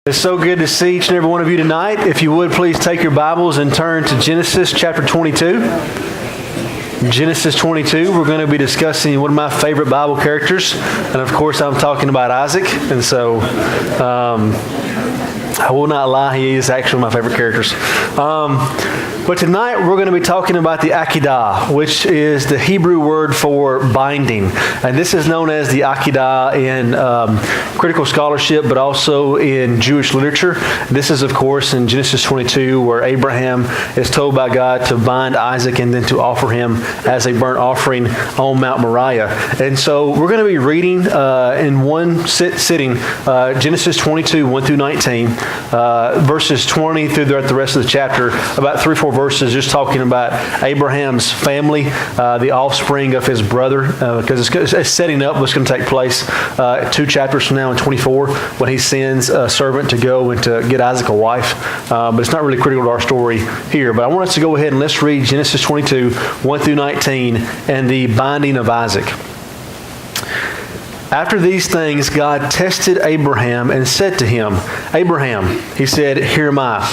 It's so good to see each and every one of you tonight. If you would, please take your Bibles and turn to Genesis chapter 22. Genesis 22, we're going to be discussing one of my favorite Bible characters. And of course, I'm talking about Isaac. And so, I will not lie, he is actually one of my favorite characters. But tonight we're going to be talking about the Akedah, which is the Hebrew word for binding. And this is known as the Akedah in critical scholarship, but also in Jewish literature. This is, of course, in Genesis 22, where Abraham is told by God to bind Isaac and then to offer him as a burnt offering on Mount Moriah. And so we're going to be reading in one sitting Genesis 22, 1 through 19, verses 20 through the rest of the chapter, about 3 or 4 verses just talking about Abraham's family, the offspring of his brother, because it's setting up what's going to take place 2 chapters from now in 24 when he sends a servant to go and to get Isaac a wife. But it's not really critical to our story here. But I want us to go ahead and let's read Genesis 22, 1 through 19, and the binding of Isaac. After these things, God tested Abraham and said to him, "Abraham," he said, "Here am I."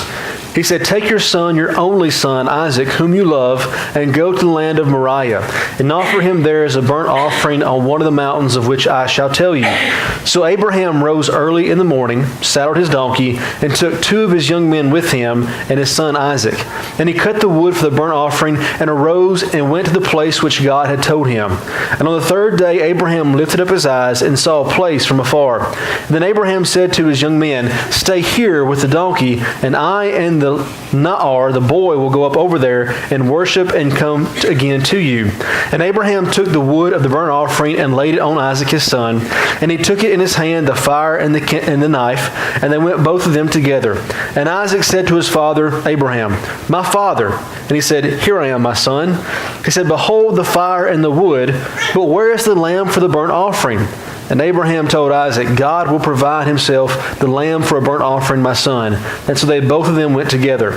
He said, "Take your son, your only son, Isaac, whom you love, and go to the land of Moriah, and offer him there as a burnt offering on one of the mountains of which I shall tell you." So Abraham rose early in the morning, saddled his donkey, and took 2 of his young men with him and his son Isaac. And he cut the wood for the burnt offering, and arose and went to the place which God had told him. And on the 3rd day Abraham lifted up his eyes and saw a place from afar. Then Abraham said to his young men, "Stay here with the donkey, and I and the Na'ar, the boy, will go up over there and worship and come again to you." And Abraham took the wood of the burnt offering and laid it on Isaac his son. And he took it in his hand, the fire and the knife, and they went both of them together. And Isaac said to his father Abraham, "My father." And he said, "Here I am, my son." He said, "Behold the fire and the wood, but where is the lamb for the burnt offering?" And Abraham told Isaac, "God will provide himself the lamb for a burnt offering, my son." And so they both of them went together.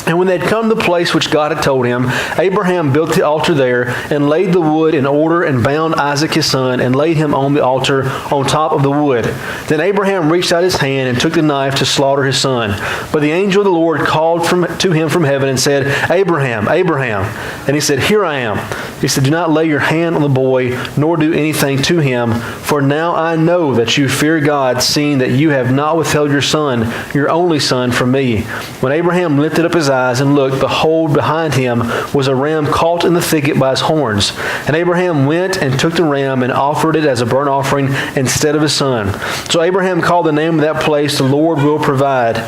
And when they had come to the place which God had told him, Abraham built the altar there and laid the wood in order and bound Isaac his son and laid him on the altar on top of the wood. Then Abraham reached out his hand and took the knife to slaughter his son. But the angel of the Lord called to him from heaven and said, "Abraham, Abraham." And he said, "Here I am." He said, "Do not lay your hand on the boy, nor do anything to him. For now I know that you fear God, seeing that you have not withheld your son, your only son, from me." When Abraham lifted up his eyes and looked, behold, behind him was a ram caught in the thicket by his horns. And Abraham went and took the ram and offered it as a burnt offering instead of his son. So Abraham called the name of that place, "The Lord will provide."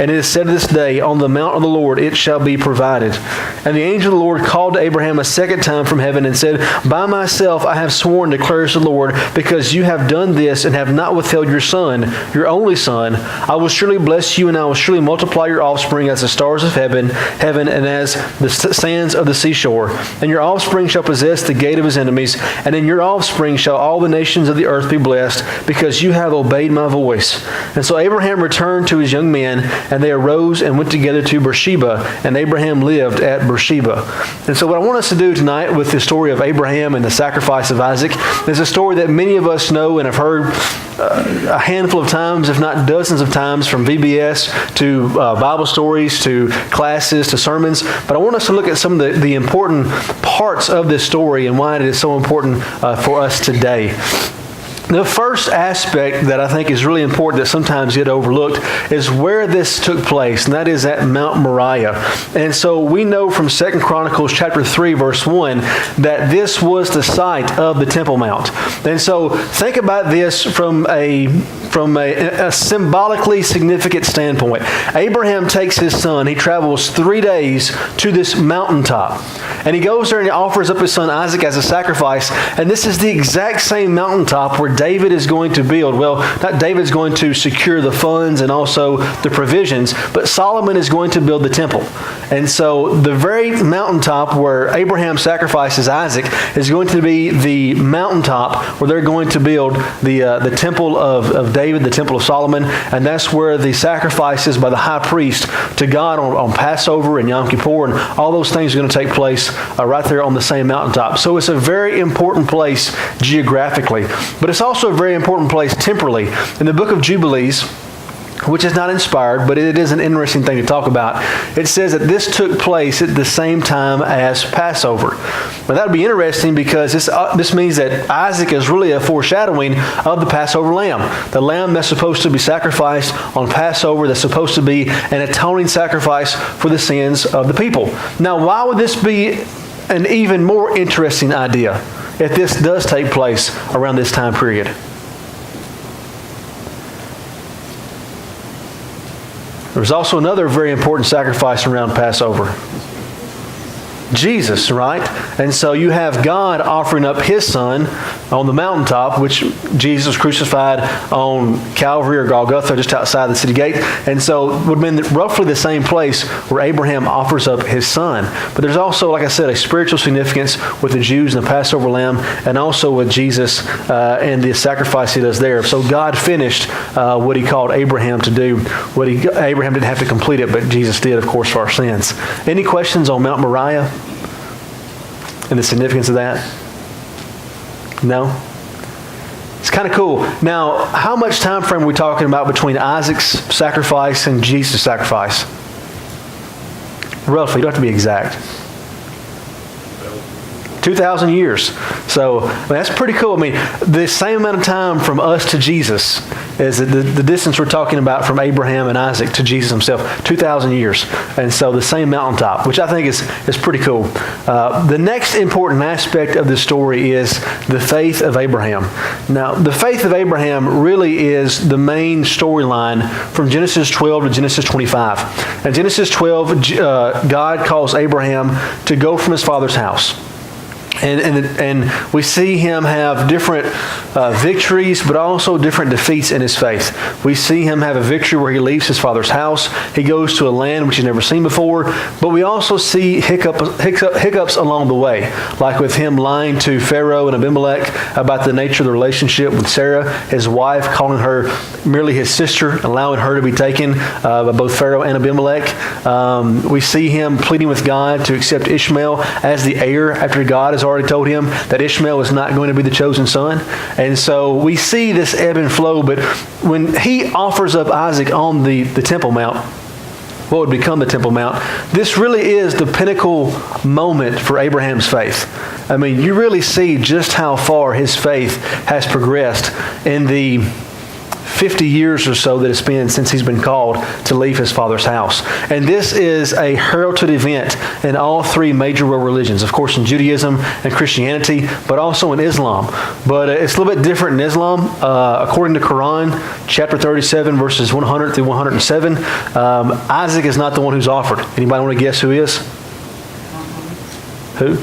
And it is said this day, "On the mount of the Lord it shall be provided." And the angel of the Lord called to Abraham a second time from heaven and said, "By myself I have sworn, declares the Lord, because you have done this and have not withheld your son, your only son, I will surely bless you, and I will surely multiply your offspring as the stars of heaven, and as the sands of the seashore. And your offspring shall possess the gate of his enemies, and in your offspring shall all the nations of the earth be blessed, because you have obeyed my voice." And so Abraham returned to his young men, and they arose and went together to Beersheba, and Abraham lived at Beersheba. And so what I want us to do tonight with the story of Abraham and the sacrifice of Isaac is a story that many of us know and have heard a handful of times, if not dozens of times, from VBS to Bible stories to classes to sermons. But I want us to look at some of the important parts of this story and why it is so important for us today. The first aspect that I think is really important that sometimes get overlooked is where this took place, and that is at Mount Moriah. And so we know from 2 Chronicles chapter 3, verse 1, that this was the site of the Temple Mount. And so think about this from a symbolically significant standpoint. Abraham takes his son. He travels 3 days to this mountaintop. And he goes there and he offers up his son Isaac as a sacrifice. And this is the exact same mountaintop where David is going to build. Well, not David's going to secure the funds and also the provisions, but Solomon is going to build the temple. And so the very mountaintop where Abraham sacrifices Isaac is going to be the mountaintop where they're going to build the temple of David, the temple of Solomon. And that's where the sacrifices by the high priest to God on Passover and Yom Kippur and all those things are going to take place right there on the same mountaintop. So it's a very important place geographically, but it's also a very important place temporally. In the book of Jubilees, which is not inspired, but it is an interesting thing to talk about. It says that this took place at the same time as Passover. Now that would be interesting because this means that Isaac is really a foreshadowing of the Passover lamb. The lamb that's supposed to be sacrificed on Passover, that's supposed to be an atoning sacrifice for the sins of the people. Now, why would this be an even more interesting idea if this does take place around this time period? There's also another very important sacrifice around Passover. Jesus, right? And so you have God offering up His Son on the mountaintop, which Jesus was crucified on Calvary or Golgotha, just outside the city gate. And so it would have been roughly the same place where Abraham offers up his son. But there's also, like I said, a spiritual significance with the Jews and the Passover lamb, and also with Jesus and the sacrifice He does there. So God finished what He called Abraham to do. Abraham didn't have to complete it, but Jesus did, of course, for our sins. Any questions on Mount Moriah and the significance of that? No? It's kind of cool. Now, how much time frame are we talking about between Isaac's sacrifice and Jesus' sacrifice? Roughly, you don't have to be exact. 2,000 years. So that's pretty cool. I mean, the same amount of time from us to Jesus is the distance we're talking about from Abraham and Isaac to Jesus Himself, 2,000 years. And so the same mountaintop, which I think is pretty cool. The next important aspect of this story is the faith of Abraham. Now, the faith of Abraham really is the main storyline from Genesis 12 to Genesis 25. In Genesis 12, God calls Abraham to go from his father's house. And we see him have different victories, but also different defeats in his faith. We see him have a victory where he leaves his father's house. He goes to a land which he's never seen before. But we also see hiccups along the way, like with him lying to Pharaoh and Abimelech about the nature of the relationship with Sarah, his wife, calling her merely his sister, allowing her to be taken by both Pharaoh and Abimelech. We see him pleading with God to accept Ishmael as the heir after God has already told him that Ishmael is not going to be the chosen son. And so we see this ebb and flow, but when he offers up Isaac on the Temple Mount, what would become the Temple Mount, this really is the pinnacle moment for Abraham's faith. I mean, you really see just how far his faith has progressed in the 50 years or so that it's been since he's been called to leave his father's house. And this is a heralded event in all three major world religions. Of course, in Judaism and Christianity, but also in Islam. But it's a little bit different in Islam. According to Quran, chapter 37, verses 100 through 107, Isaac is not the one who's offered. Anybody want to guess who is? Who?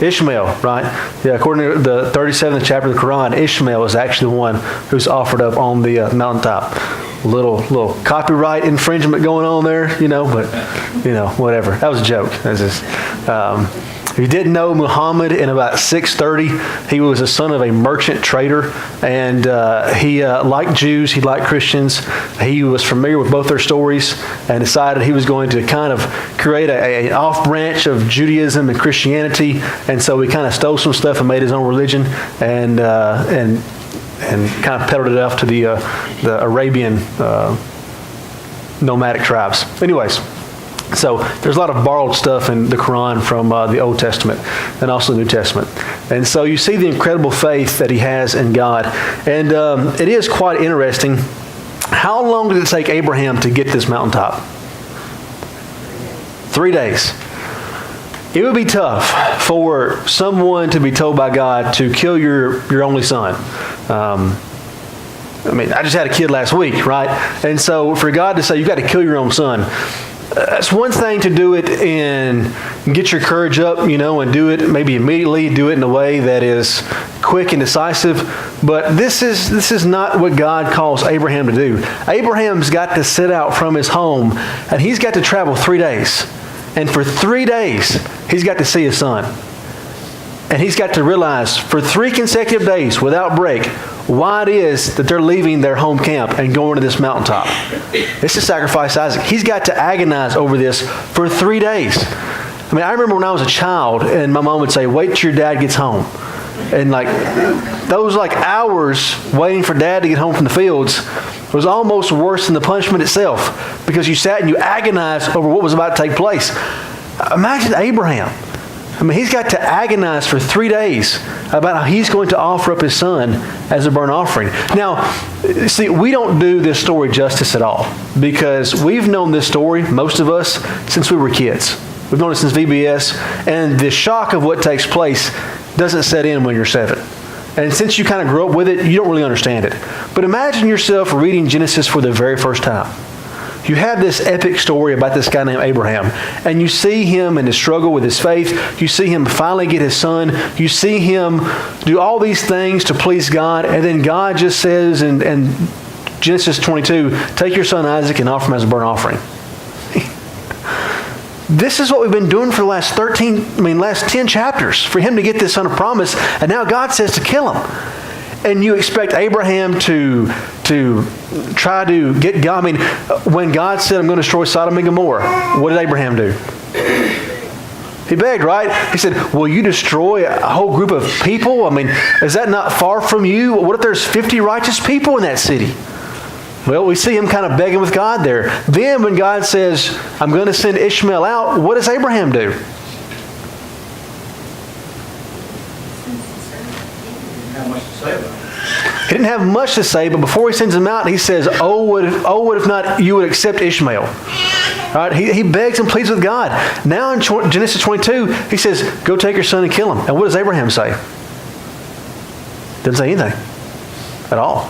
Ishmael, right? Yeah, according to the 37th chapter of the Quran, Ishmael is actually the one who's offered up on the mountaintop. Little copyright infringement going on there, but, whatever. That was a joke. That's just, if you didn't know, Muhammad, in about 630, he was the son of a merchant trader, and he liked Jews, he liked Christians. He was familiar with both their stories and decided he was going to kind of create an off-branch of Judaism and Christianity, and so he kind of stole some stuff and made his own religion and kind of peddled it off to the Arabian nomadic tribes. Anyways, so there's a lot of borrowed stuff in the Quran from the Old Testament and also the New Testament. And so you see the incredible faith that he has in God. And it is quite interesting. How long did it take Abraham to get this mountaintop? 3 days. It would be tough for someone to be told by God to kill your only son. I just had a kid last week, right? And so for God to say, you've got to kill your own son, it's one thing to do it and get your courage up, and do it maybe immediately, do it in a way that is quick and decisive. But this is not what God calls Abraham to do. Abraham's got to sit out from his home, and he's got to travel 3 days. And for 3 days, he's got to see his son. And he's got to realize for 3 consecutive days without break why it is that they're leaving their home camp and going to this mountaintop. It's to sacrifice Isaac. He's got to agonize over this for 3 days. I mean, I remember when I was a child and my mom would say, wait till your dad gets home. And those hours waiting for dad to get home from the fields It was almost worse than the punishment itself because you sat and you agonized over what was about to take place. Imagine Abraham. I mean, he's got to agonize for 3 days about how he's going to offer up his son as a burnt offering. Now, see, we don't do this story justice at all because we've known this story, most of us, since we were kids. We've known it since VBS, and the shock of what takes place doesn't set in when you're 7. And since you kind of grew up with it, you don't really understand it. But imagine yourself reading Genesis for the very first time. You have this epic story about this guy named Abraham, and you see him in his struggle with his faith. You see him finally get his son. You see him do all these things to please God, and then God just says in Genesis 22, take your son Isaac and offer him as a burnt offering. This is what we've been doing for the last 10 chapters, for him to get this son of promise, and now God says to kill him. And you expect Abraham to try to get God. I mean, when God said, I'm going to destroy Sodom and Gomorrah, what did Abraham do? He begged, right? He said, will you destroy a whole group of people? I mean, is that not far from you? What if there's 50 righteous people in that city? Well, we see him kind of begging with God there. Then when God says, I'm going to send Ishmael out, what does Abraham do? He didn't have much to say, but before he sends him out, he says, oh, what if not you would accept Ishmael? All right, he begs and pleads with God. Now in Genesis 22, he says, go take your son and kill him. And what does Abraham say? Doesn't say anything at all.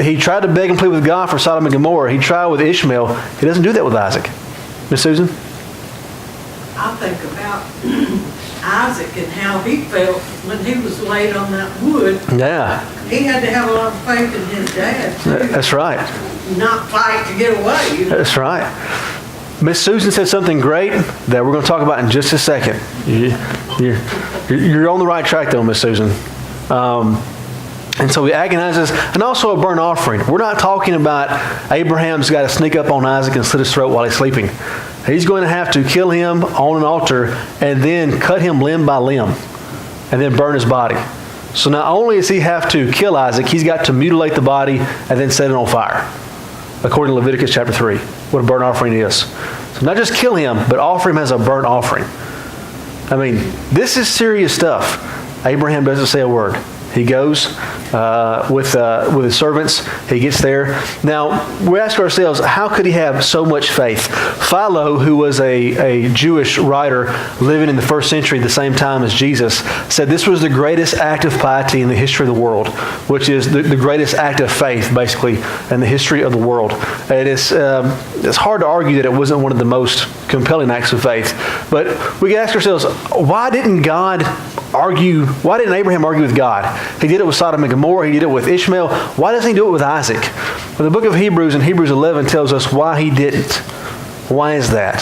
He tried to beg and plead with God for Sodom and Gomorrah. He tried with Ishmael. He doesn't do that with Isaac. Miss Susan? I think about Isaac and how he felt when he was laid on that wood. Yeah. He had to have a lot of faith in his dad, too. That's right. Not fight to get away. You know? That's right. Miss Susan said something great that we're going to talk about in just a second. You're on the right track, though, Miss Susan. And so he agonizes, and also a burnt offering. We're not talking about Abraham's got to sneak up on Isaac and slit his throat while he's sleeping. He's going to have to kill him on an altar and then cut him limb by limb and then burn his body. So not only does he have to kill Isaac, he's got to mutilate the body and then set it on fire, according to Leviticus chapter 3, what a burnt offering is. So not just kill him, but offer him as a burnt offering. I mean, this is serious stuff. Abraham doesn't say a word. He goes with his servants. He gets there. Now, we ask ourselves, how could he have so much faith? Philo, who was a Jewish writer living in the first century at the same time as Jesus, said this was the greatest act of piety in the history of the world, which is the greatest act of faith, basically, in the history of the world. And it's hard to argue that it wasn't one of the most compelling acts of faith. But we can ask ourselves, why didn't Abraham argue with God? He did it with Sodom and Gomorrah. He did it with Ishmael. Why doesn't he do it with Isaac? Well, the book of Hebrews in Hebrews 11 tells us why he didn't. Why is that?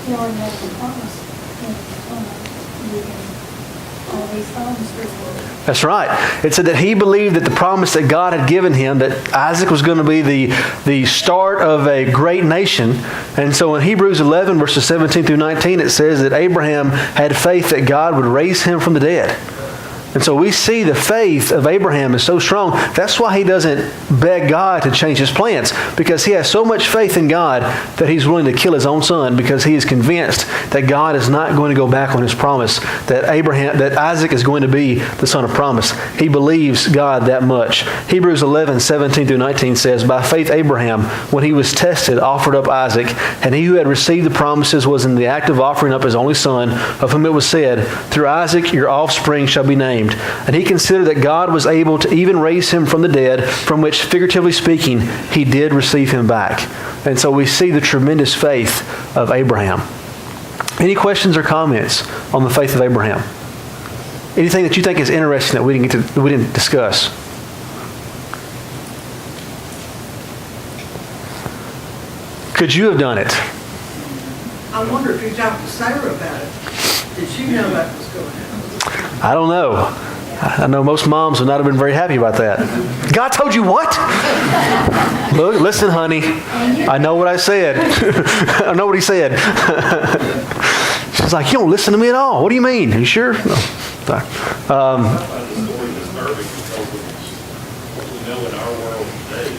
He already had the promise. All these promises. That's right. It said that he believed that the promise that God had given him, that Isaac was going to be the start of a great nation. And so in Hebrews 11, verses 17 through 19, it says that Abraham had faith that God would raise him from the dead. And so we see the faith of Abraham is so strong. That's why he doesn't beg God to change his plans, because he has so much faith in God that he's willing to kill his own son, because he is convinced that God is not going to go back on his promise, that Isaac is going to be the son of promise. He believes God that much. Hebrews 11, 17 through 19 says, by faith Abraham, when he was tested, offered up Isaac, and he who had received the promises was in the act of offering up his only son, of whom it was said, through Isaac your offspring shall be named. And he considered that God was able to even raise him from the dead, from which, figuratively speaking, he did receive him back. And so we see the tremendous faith of Abraham. Any questions or comments on the faith of Abraham? Anything that you think is interesting that we didn't discuss? Could you have done it? I wonder if you talked to Sarah about it. Did she know that was going on? I don't know. I know most moms would not have been very happy about that. God told you what? Look, listen, honey. I know what I said. I know what he said. She's like, you don't listen to me at all. What do you mean? Are you sure? No. What we know in our world today,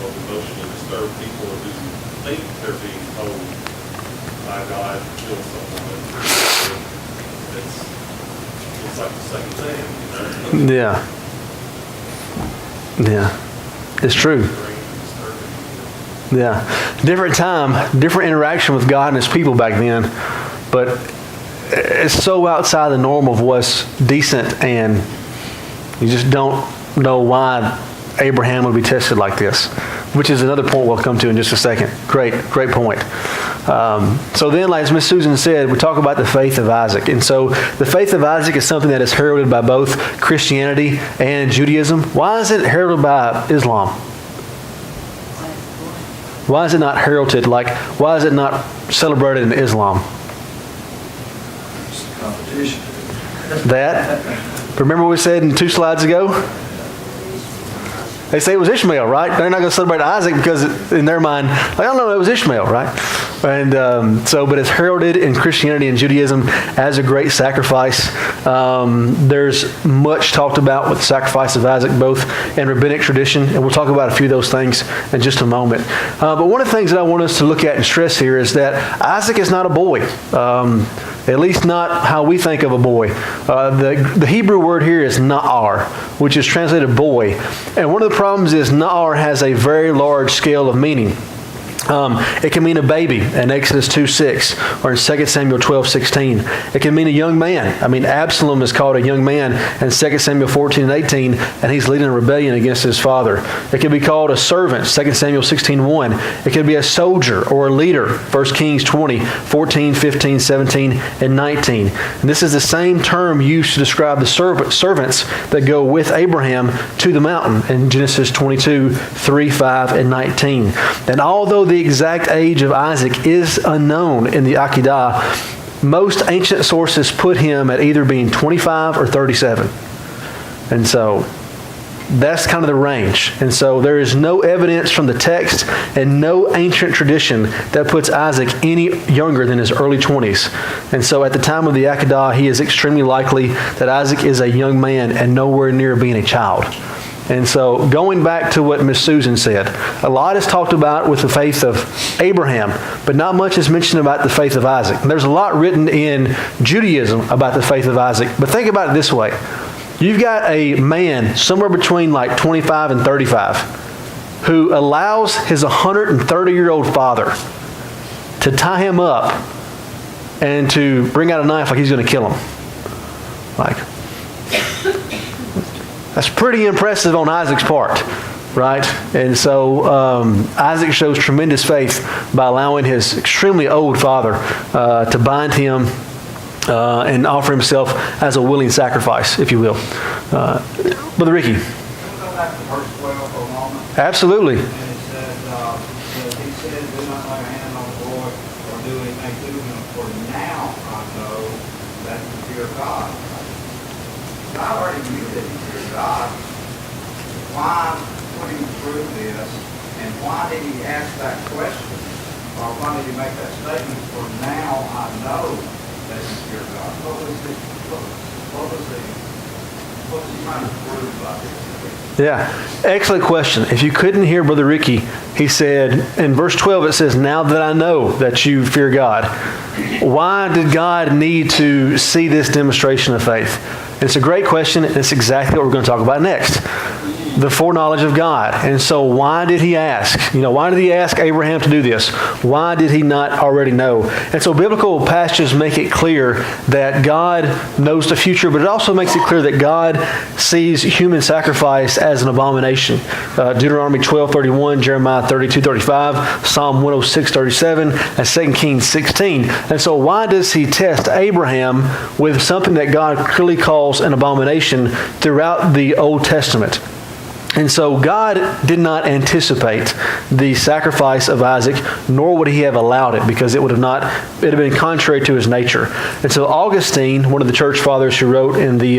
of emotionally disturbed people who think they're being told by God to kill someone, it's like the same thing, you know? Yeah. Yeah. It's true. Yeah. Different time, different interaction with God and His people back then, but it's so outside the norm of what's decent, and you just don't know why Abraham would be tested like this, which is another point we'll come to in just a second. Great point. So then, like as Miss Susan said, we talk about the faith of Isaac. And so the faith of Isaac is something that is heralded by both Christianity and Judaism. Why is it heralded by Islam? Why is it not heralded? Why is it not celebrated in Islam? It's competition. That? Remember what we said 2 slides ago? They say it was Ishmael, right? They're not going to celebrate Isaac because in their mind, no, it was Ishmael, right? And but it's heralded in Christianity and Judaism as a great sacrifice. There's much talked about with the sacrifice of Isaac, both in rabbinic tradition, and we'll talk about a few of those things in just a moment. But one of the things that I want us to look at and stress here is that Isaac is not a boy. At least not how we think of a boy. The Hebrew word here is na'ar, which is translated boy. And one of the problems is na'ar has a very large scale of meaning. It can mean a baby in Exodus 2:6 or in 2 Samuel 12:16. It can mean a young man. I mean, Absalom is called a young man in 2 Samuel 14:18, and he's leading a rebellion against his father. It can be called a servant, 2 Samuel 16:1. It can be a soldier or a leader, 1 Kings 20:14, 15, 17, and 19. And this is the same term used to describe the servants that go with Abraham to the mountain in Genesis 22:3, 5, and 19. And although the exact age of Isaac is unknown in the Akedah, most ancient sources put him at either being 25 or 37. And so that's kind of the range. And so there is no evidence from the text and no ancient tradition that puts Isaac any younger than his early 20s. And so at the time of the Akedah, he is extremely likely that Isaac is a young man and nowhere near being a child. And so going back to what Miss Susan said, a lot is talked about with the faith of Abraham, but not much is mentioned about the faith of Isaac. And there's a lot written in Judaism about the faith of Isaac, but think about it this way. You've got a man somewhere between 25 and 35 who allows his 130-year-old father to tie him up and to bring out a knife like he's going to kill him. That's pretty impressive on Isaac's part, right? And so Isaac shows tremendous faith by allowing his extremely old father to bind him and offer himself as a willing sacrifice, if you will. Brother Ricky. Can we go back to verse 12 for a moment? Absolutely. And it says, he said, do not lay a hand on the boy or do anything to him, for now I know that you fear God. I already knew that he feared God. Why put him through this, and why did he ask that question? Or why did he make that statement, for now I know that you fear God? What was he trying to prove by this? Yeah, excellent question. If you couldn't hear Brother Ricky, he said, in verse 12 it says, now that I know that you fear God. Why did God need to see this demonstration of faith? And it's a great question, and it's exactly what we're going to talk about next. The foreknowledge of God. And so why did he ask? Why did he ask Abraham to do this? Why did he not already know? And so biblical passages make it clear that God knows the future, but it also makes it clear that God sees human sacrifice as an abomination. Deuteronomy 12:31, Jeremiah 32:35, Psalm 106:37, and 2 Kings 16. And so why does he test Abraham with something that God clearly calls an abomination throughout the Old Testament? And so God did not anticipate the sacrifice of Isaac, nor would he have allowed it, because it would have been contrary to his nature. And so Augustine, one of the church fathers who wrote in the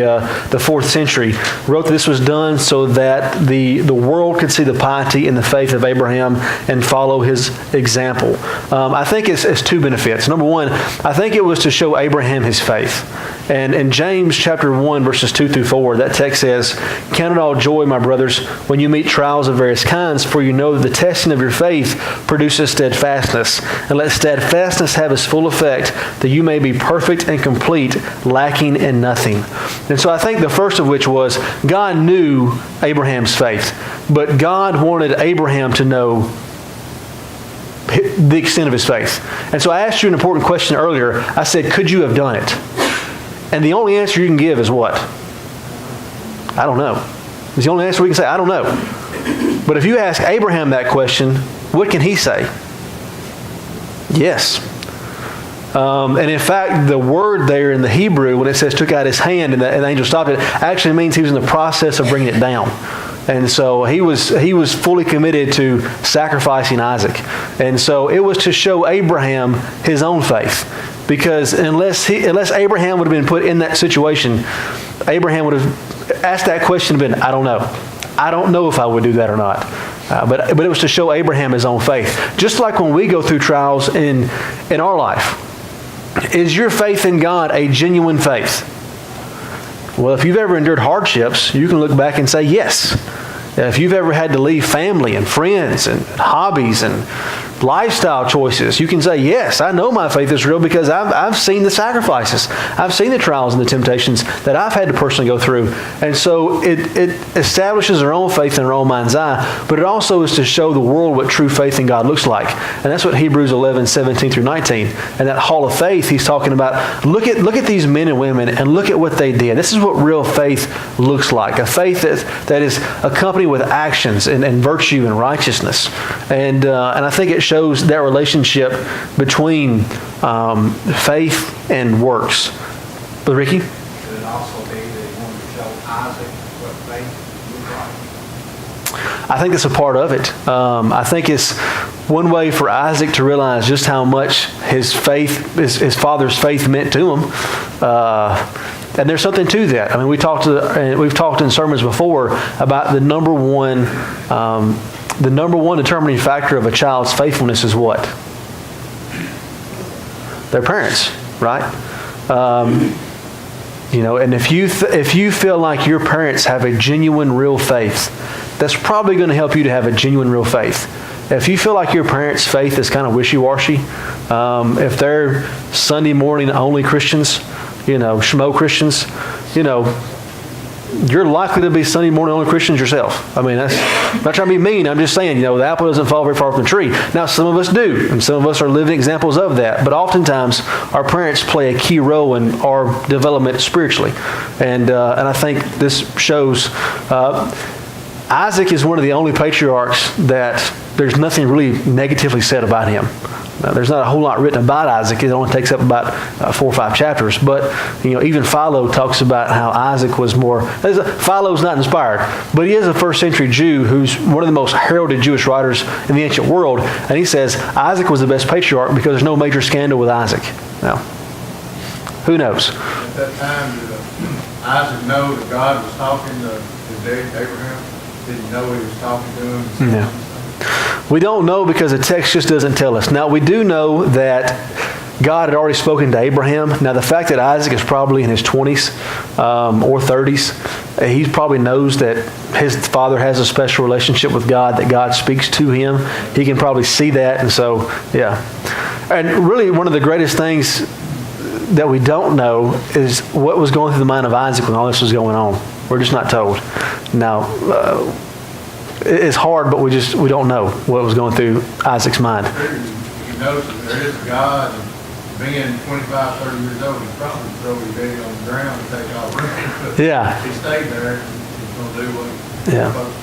4th century, wrote that this was done so that the world could see the piety and the faith of Abraham and follow his example. I think it's two benefits. Number one, I think it was to show Abraham his faith. And in James chapter 1, verses 2 through 4, that text says, "Count it all joy, my brothers, when you meet trials of various kinds, for you know that the testing of your faith produces steadfastness. And let steadfastness have its full effect, that you may be perfect and complete, lacking in nothing." And so I think the first of which was, God knew Abraham's faith, but God wanted Abraham to know the extent of his faith. And so I asked you an important question earlier. I said, could you have done it? And the only answer you can give is what? I don't know. It's the only answer we can say, I don't know. But if you ask Abraham that question, what can he say? Yes. And in fact, the word there in the Hebrew, when it says took out his hand and the angel stopped it, actually means he was in the process of bringing it down. And so he was fully committed to sacrificing Isaac. And so it was to show Abraham his own faith. Because unless Abraham would have been put in that situation, Abraham would have asked that question and been, I don't know. I don't know if I would do that or not. But it was to show Abraham his own faith. Just like when we go through trials in our life. Is your faith in God a genuine faith? Well, if you've ever endured hardships, you can look back and say yes. If you've ever had to leave family and friends and hobbies and lifestyle choices, you can say, yes, I know my faith is real because I've seen the sacrifices. I've seen the trials and the temptations that I've had to personally go through. And so it establishes our own faith in our own mind's eye, but it also is to show the world what true faith in God looks like. And that's what Hebrews 11, 17 through 19. And that hall of faith, he's talking about, look at these men and women and look at what they did. This is what real faith looks like. A faith that is accompanied with actions and virtue and righteousness. And I think it shows that relationship between faith and works. Brother Ricky? Could it also be that he wanted to show Isaac what faith looked like? I think that's a part of it. I think it's one way for Isaac to realize just how much his faith, his father's faith meant to him. And there's something to that. I mean, we've talked in sermons before about the number one determining factor of a child's faithfulness is what? Their parents, right? And if you feel like your parents have a genuine, real faith, that's probably going to help you to have a genuine, real faith. If you feel like your parents' faith is kind of wishy-washy, if they're Sunday morning only Christians, schmo Christians, you're likely to be Sunday morning only Christians yourself. I mean, I'm not trying to be mean. I'm just saying, the apple doesn't fall very far from the tree. Now, some of us do, and some of us are living examples of that. But oftentimes, our parents play a key role in our development spiritually. And I think this shows Isaac is one of the only patriarchs that there's nothing really negatively said about him. There's not a whole lot written about Isaac. It only takes up about 4 or 5 chapters. But, even Philo talks about how Isaac was more... Philo's not inspired, but he is a first century Jew who's one of the most heralded Jewish writers in the ancient world. And he says Isaac was the best patriarch because there's no major scandal with Isaac. Now, who knows? At that time, did Isaac know that God was talking to his dad, Abraham? Did he know he was talking to him? Yeah. We don't know because the text just doesn't tell us. Now, we do know that God had already spoken to Abraham. Now, the fact that Isaac is probably in his 20s or 30s, he probably knows that his father has a special relationship with God, that God speaks to him. He can probably see that. And so, yeah. And really, one of the greatest things that we don't know is what was going through the mind of Isaac when all this was going on. We're just not told. Now, it's hard, but we don't know what was going through Isaac's mind. You notice that there is a God, and being 25, 30 years old, he'd probably throw his baby on the ground and take off running. Yeah. He stayed there, and he's going to do what he's supposed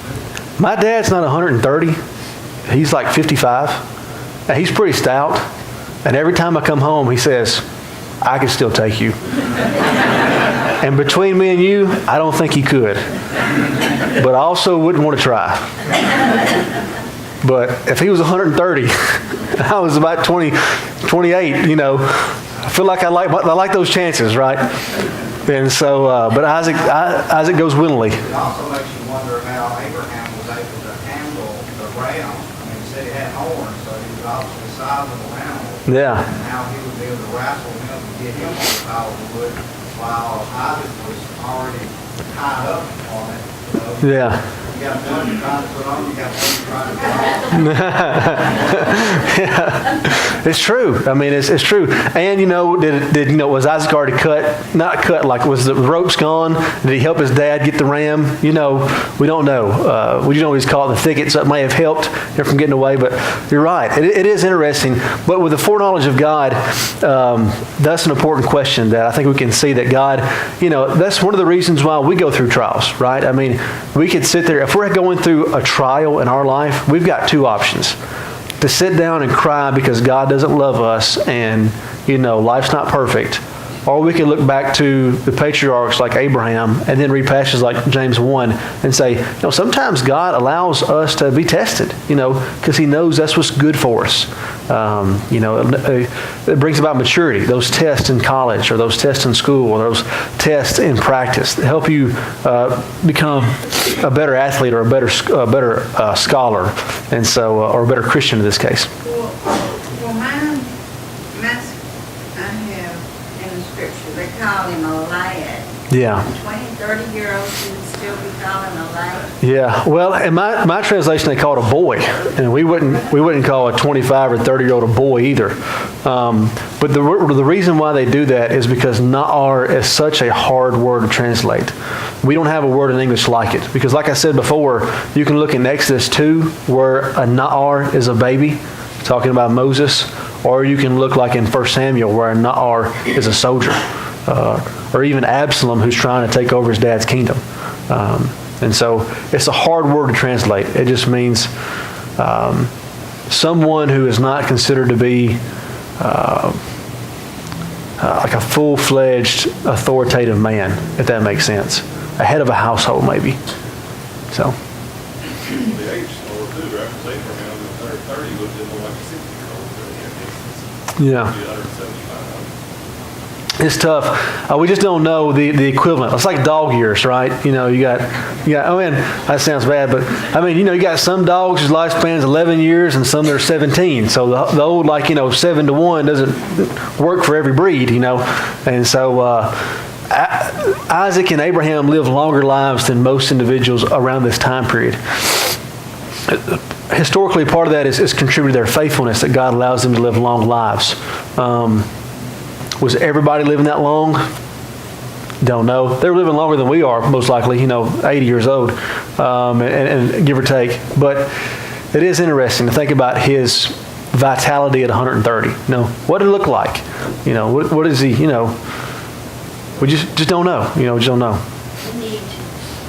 to do. My dad's not 130. He's like 55. And he's pretty stout. And every time I come home, he says, I can still take you. And between me and you, I don't think he could. But I also wouldn't want to try. But if he was 130, I was about 28, I feel like I like those chances, right? And so, but Isaac goes willingly. It also makes you wonder how Abraham was able to handle the ram. I mean, he said he had horns, so he was obviously a sizable animal. Yeah. And how he would be able to wrestle him and get him on the pile of wood. while Isaac was already tied up on it, you know. Yeah. You got one you're trying to put on, you got one you're trying to put on. Yeah. It's true. I mean, it's true. And was Isaac already cut? Not cut. Like, was the ropes gone? Did he help his dad get the ram? We don't know. We always call it the thicket, so it may have helped him from getting away. But you're right. It is interesting. But with the foreknowledge of God, that's an important question that I think we can see that God. That's one of the reasons why we go through trials, right? I mean, we could sit there. If we're going through a trial in our life, we've got two options. To sit down and cry because God doesn't love us and, life's not perfect. Or we could look back to the patriarchs like Abraham and then read passages like James 1 and say, sometimes God allows us to be tested, because He knows that's what's good for us. It brings about maturity. Those tests in college or those tests in school or those tests in practice that help you become a better athlete or a better scholar, and so or a better Christian in this case. Well, mine, I have in the scripture, they call him a lad. Yeah. 20, 30-year-olds, you would still be calling a lad. Yeah. Well, in my translation, they call it a boy, and we wouldn't call a 25 or 30-year-old a boy either. But the reason why they do that is because na'ar is such a hard word to translate. We don't have a word in English like it. Because like I said before, you can look in Exodus 2 where a na'ar is a baby, talking about Moses, or you can look like in 1 Samuel where a na'ar is a soldier, or even Absalom who's trying to take over his dad's kingdom. And so it's a hard word to translate. It just means someone who is not considered to be like a full-fledged authoritative man, if that makes sense. A head of a household, maybe. So. The age score too, right? Because Abraham in 30 would have been more like a 60-year-old really, in essence. Yeah. Be 175. It's tough. We just don't know the equivalent. It's like dog years, right? You got. I mean, that sounds bad, but I mean, you got some dogs whose lifespan's 11 years and some that are 17. So the old 7 to 1 doesn't work for every breed, And so Isaac and Abraham lived longer lives than most individuals around this time period. Historically, part of that is contributed to their faithfulness, that God allows them to live long lives. Was everybody living that long? Don't know. They were living longer than we are, most likely, 80 years old, and give or take. But it is interesting to think about his vitality at 130. What did it look like? What is he, we just don't know. We just don't know. We need,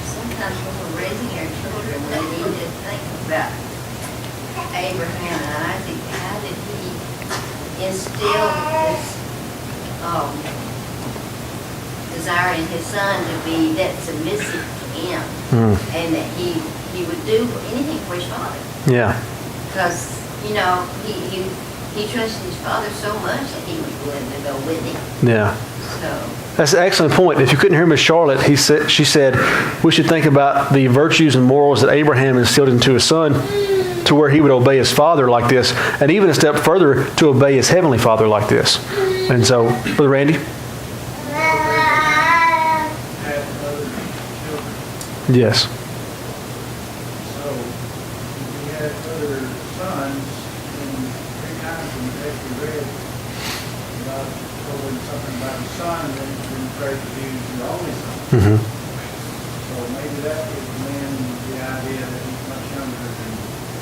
sometimes when we're raising our children, we need to think about Abraham and Isaac. How did he instill this desire in his son to be that submissive to him, and that he would do anything for his father? Yeah. Because, he trusted his father so much that he was willing to go with him. Yeah. So. That's an excellent point. If you couldn't hear Miss Charlotte, she said we should think about the virtues and morals that Abraham instilled into his son to where he would obey his father like this, and even a step further to obey his heavenly father like this. And so, Brother Randy? Had other children. Yes. So we had other sons, and 3 times when we actually read about told him something about his son, and then prayed to be the only son. Mm-hmm. So maybe that gives the man the idea that he's much younger than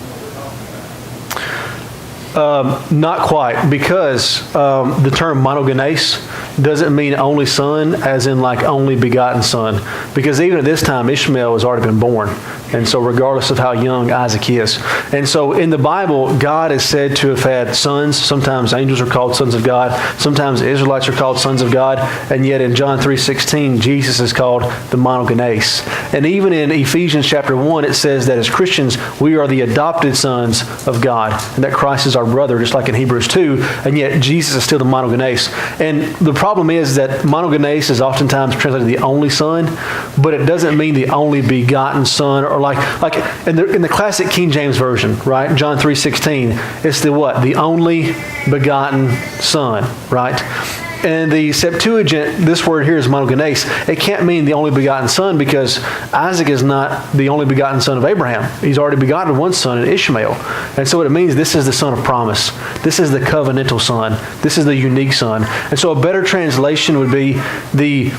what we're talking about. Not quite, because the term monogenes doesn't mean only son, as in like only begotten son. Because even at this time, Ishmael has already been born. And so regardless of how young Isaac is. And so in the Bible, God is said to have had sons. Sometimes angels are called sons of God. Sometimes Israelites are called sons of God. And yet in John 3:16, Jesus is called the monogenes. And even in Ephesians chapter 1, it says that as Christians, we are the adopted sons of God. And that Christ is our brother, just like in Hebrews 2. And yet Jesus is still the monogenes. And the problem is that monogenes is oftentimes translated the only son. But it doesn't mean the only begotten son, or like in the classic King James Version, right? John 3:16, it's the what? The only begotten son, right? in the Septuagint, this word here is monogenes. It can't mean the only begotten son because Isaac is not the only begotten son of Abraham. He's already begotten one son in Ishmael. And so what it means, this is the son of promise. This is the covenantal son. This is the unique son. And so a better translation would be the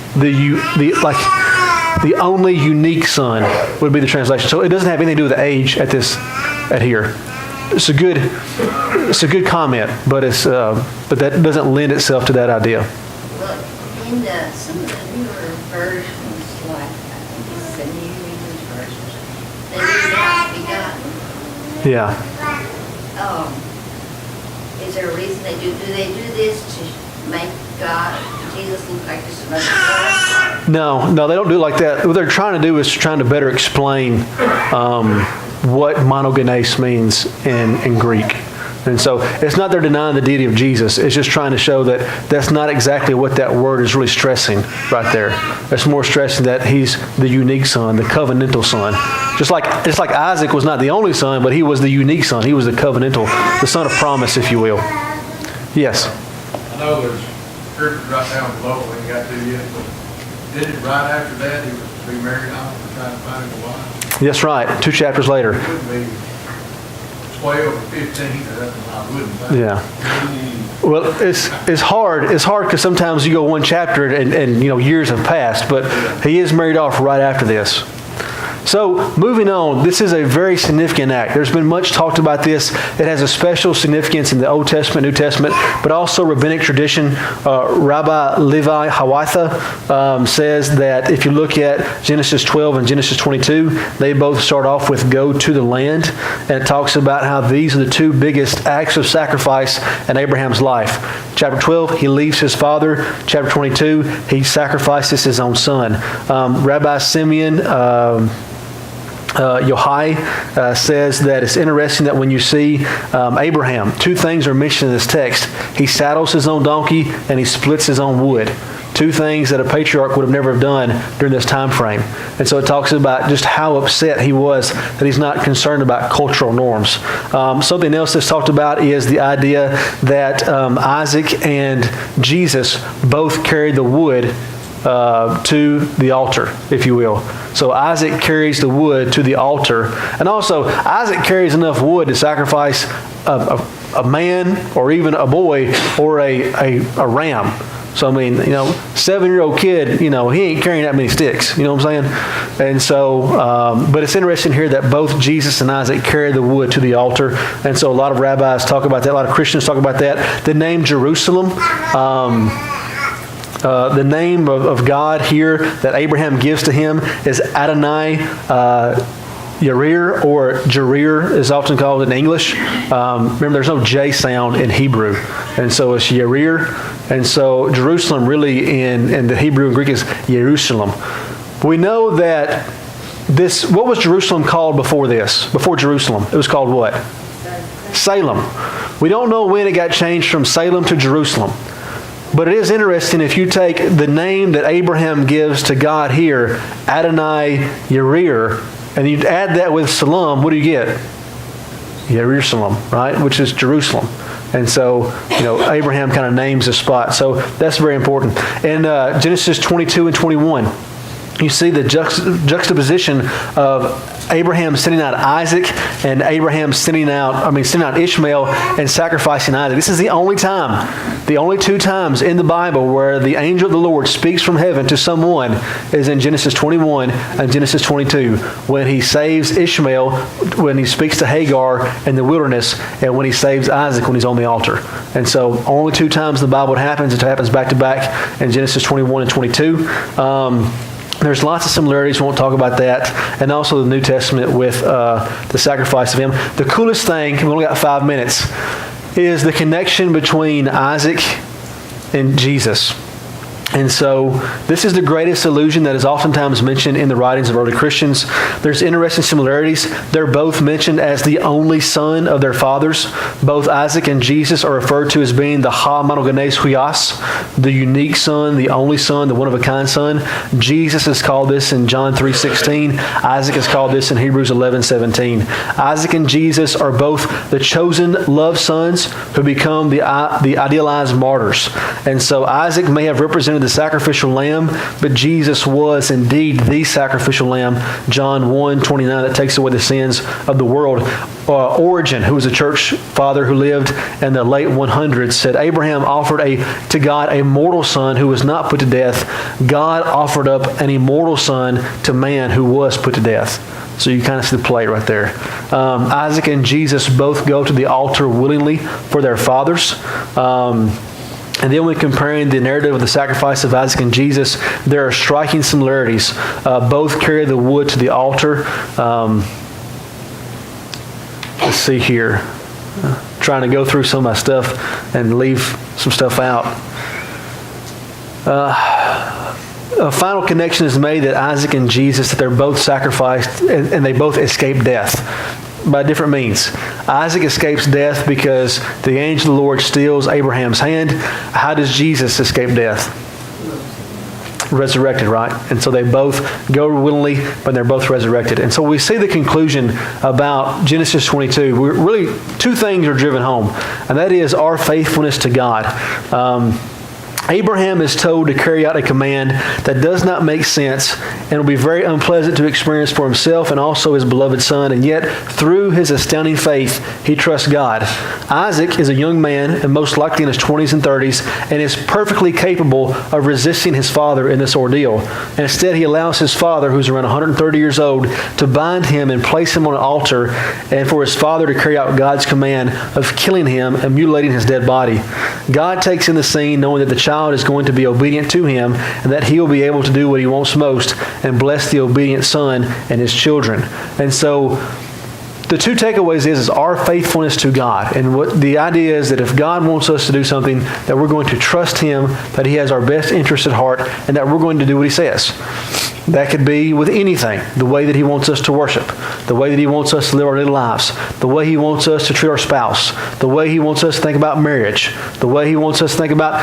only unique son would be the translation. So it doesn't have anything to do with the age at here. It's a good comment, but but that doesn't lend itself to that idea. Well, in some of the newer versions, like I think it's the New English versions, they leave out begotten. Yeah. Is there a reason they do? Do they do this to make Jesus look like just another God? No, they don't do it like that. What they're trying to do is trying to better explain what monogenes means in Greek. And so it's not they're denying the deity of Jesus. It's just trying to show that that's not exactly what that word is really stressing right there. It's more stressing that he's the unique son, the covenantal son. Just like Isaac was not the only son, but he was the unique son. He was the covenantal, the son of promise, if you will. Yes? I know there's scripture right down below, we ain't got to yet, but did it right after that, he was to be married off and trying to find him a wife? That's right. 2 chapters later. It would be 12 or 15, or that's I wouldn't think. Yeah. Well, it's hard. It's hard because sometimes you go one chapter and years have passed, but he is married off right after this. So, moving on, this is a very significant act. There's been much talked about this. It has a special significance in the Old Testament, New Testament, but also rabbinic tradition. Rabbi Levi Hawatha says that if you look at Genesis 12 and Genesis 22, they both start off with go to the land, and it talks about how these are the two biggest acts of sacrifice in Abraham's life. Chapter 12, he leaves his father. Chapter 22, he sacrifices his own son. Rabbi Simeon Yohai says that it's interesting that when you see Abraham, two things are mentioned in this text. He saddles his own donkey and he splits his own wood. Two things that a patriarch would have never have done during this time frame. And so it talks about just how upset he was that he's not concerned about cultural norms. Something else that's talked about is the idea that Isaac and Jesus both carried the wood to the altar, if you will. So Isaac carries the wood to the altar. And also, Isaac carries enough wood to sacrifice a man or even a boy or a ram. So, 7-year-old kid, he ain't carrying that many sticks. You know what I'm saying? And so, but it's interesting here that both Jesus and Isaac carry the wood to the altar. And so a lot of rabbis talk about that. A lot of Christians talk about that. The name Jerusalem, the name of God here that Abraham gives to him is Adonai Yarir, or Jarir is often called in English. Remember, there's no J sound in Hebrew. And so it's Yarir. And so Jerusalem really in the Hebrew and Greek is Jerusalem. We know that what was Jerusalem called before this? Before Jerusalem, it was called what? Salem. We don't know when it got changed from Salem to Jerusalem. But it is interesting if you take the name that Abraham gives to God here, Adonai Yarir, and you add that with Salam, what do you get? Jerusalem, right? Which is Jerusalem. And so, Abraham kind of names the spot. So that's very important. In Genesis 22 and 21, you see the juxtaposition of Abraham sending out Isaac and Abraham sending out Ishmael and sacrificing Isaac. This is the only two times in the Bible where the angel of the Lord speaks from heaven to someone is in Genesis 21 and Genesis 22, when he saves Ishmael, when he speaks to Hagar in the wilderness, and when he saves Isaac when he's on the altar. And so only two times in the Bible it happens. It happens back to back in Genesis 21 and 22. There's lots of similarities. We won't talk about that. And also the New Testament with the sacrifice of him. The coolest thing, we only got 5 minutes, is the connection between Isaac and Jesus. And so this is the greatest illusion that is oftentimes mentioned in the writings of early Christians. There's interesting similarities. They're both mentioned as the only son of their fathers. Both Isaac and Jesus are referred to as being the ha monogenes huios, the unique son, the only son, the one-of-a-kind son. Jesus is called this in John 3:16. Isaac is called this in Hebrews 11:17. Isaac and Jesus are both the chosen loved sons who become the idealized martyrs. And so Isaac may have represented the sacrificial lamb, but Jesus was indeed the sacrificial lamb. John 1:29, that takes away the sins of the world. Origen, who was a church father who lived in the late 100s, said Abraham offered to God a mortal son who was not put to death. God offered up an immortal son to man who was put to death. So you kind of see the play right there. Isaac and Jesus both go to the altar willingly for their fathers. And then when comparing the narrative of the sacrifice of Isaac and Jesus, there are striking similarities. Both carry the wood to the altar. Let's see here. Trying to go through some of my stuff and leave some stuff out. A final connection is made that Isaac and Jesus, that they're both sacrificed and they both escape death by different means. Isaac escapes death because the angel of the Lord steals Abraham's hand. How does Jesus escape death? Resurrected, right? And so they both go willingly, but they're both resurrected. And so we see the conclusion about Genesis 22. Really, two things are driven home, and that is our faithfulness to God. Abraham is told to carry out a command that does not make sense and will be very unpleasant to experience for himself and also his beloved son. And yet, through his astounding faith, he trusts God. Isaac is a young man, and most likely in his 20s and 30s, and is perfectly capable of resisting his father in this ordeal. And instead, he allows his father, who's around 130 years old, to bind him and place him on an altar, and for his father to carry out God's command of killing him and mutilating his dead body. God takes in the scene, knowing that the child is going to be obedient to him and that he will be able to do what he wants most and bless the obedient son and his children. And so the two takeaways is our faithfulness to God. And what the idea is that if God wants us to do something, that we're going to trust him, that he has our best interest at heart, and that we're going to do what he says. That could be with anything. The way that he wants us to worship. The way that he wants us to live our daily lives. The way he wants us to treat our spouse. The way he wants us to think about marriage. The way he wants us to think about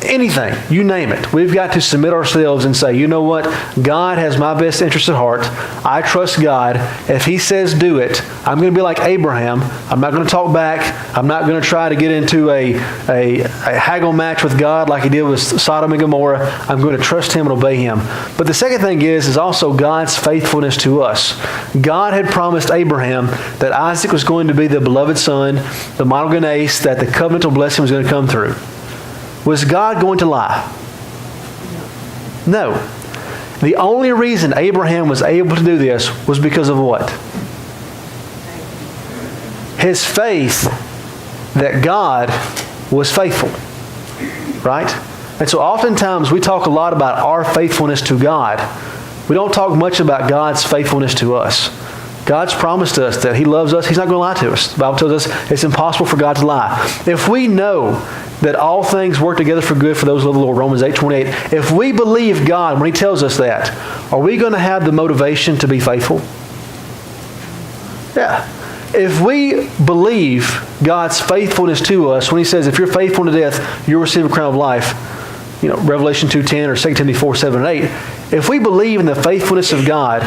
anything. You name it. We've got to submit ourselves and say, you know what? God has my best interest at heart. I trust God. If he says do it, I'm going to be like Abraham. I'm not going to talk back. I'm not going to try to get into a haggle match with God like he did with Sodom and Gomorrah. I'm going to trust him and obey him. But the second thing is also God's faithfulness to us. God had promised Abraham that Isaac was going to be the beloved son, the monogenes, that the covenantal blessing was going to come through. Was God going to lie? No. The only reason Abraham was able to do this was because of what? His faith that God was faithful. Right? And so oftentimes we talk a lot about our faithfulness to God. We don't talk much about God's faithfulness to us. God's promised us that he loves us. He's not going to lie to us. The Bible tells us it's impossible for God to lie. If we know that all things work together for good for those who love the Lord, Romans 8:28, if we believe God when he tells us that, are we going to have the motivation to be faithful? Yeah. If we believe God's faithfulness to us when he says, if you're faithful to death, you'll receive a crown of life, Revelation 2:10 or 2 Timothy 4:7 and 8, if we believe in the faithfulness of God,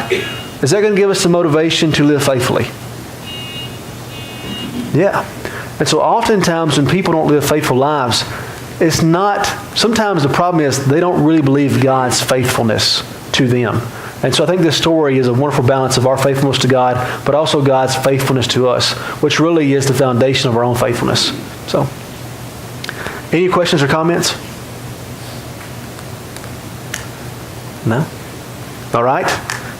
is that going to give us the motivation to live faithfully? Yeah. And so oftentimes when people don't live faithful lives, sometimes the problem is they don't really believe God's faithfulness to them. And so I think this story is a wonderful balance of our faithfulness to God, but also God's faithfulness to us, which really is the foundation of our own faithfulness. So, any questions or comments? No? All right.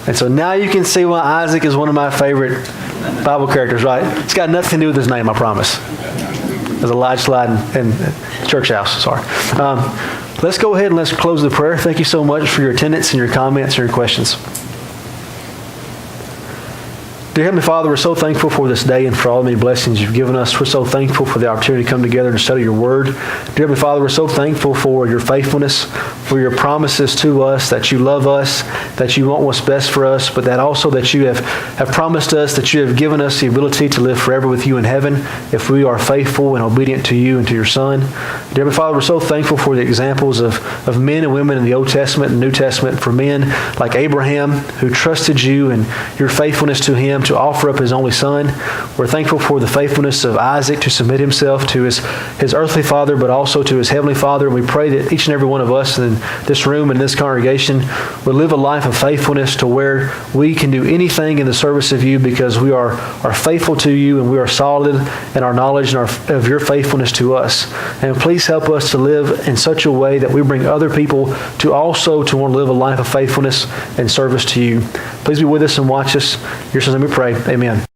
And so now you can see why Isaac is one of my favorite Bible characters, right? It's got nothing to do with his name, I promise. There's a live slide in church house, sorry. Let's go ahead and let's close the prayer. Thank you so much for your attendance and your comments and your questions. Dear Heavenly Father, we're so thankful for this day and for all the many blessings you've given us. We're so thankful for the opportunity to come together and study your word. Dear Heavenly Father, we're so thankful for your faithfulness, for your promises to us, that you love us, that you want what's best for us, but that also that you have promised us, that you have given us the ability to live forever with you in heaven if we are faithful and obedient to you and to your Son. Dear Heavenly Father, we're so thankful for the examples of men and women in the Old Testament and New Testament, for men like Abraham who trusted you and your faithfulness to him to offer up his only son. We're thankful for the faithfulness of Isaac to submit himself to his earthly father, but also to his heavenly Father. And we pray that each and every one of us in this room and this congregation would live a life of faithfulness to where we can do anything in the service of you because we are faithful to you and we are solid in our knowledge and of your faithfulness to us. And please help us to live in such a way that we bring other people to also to want to live a life of faithfulness and service to you. Please be with us and watch us. In your son's name we pray. Amen.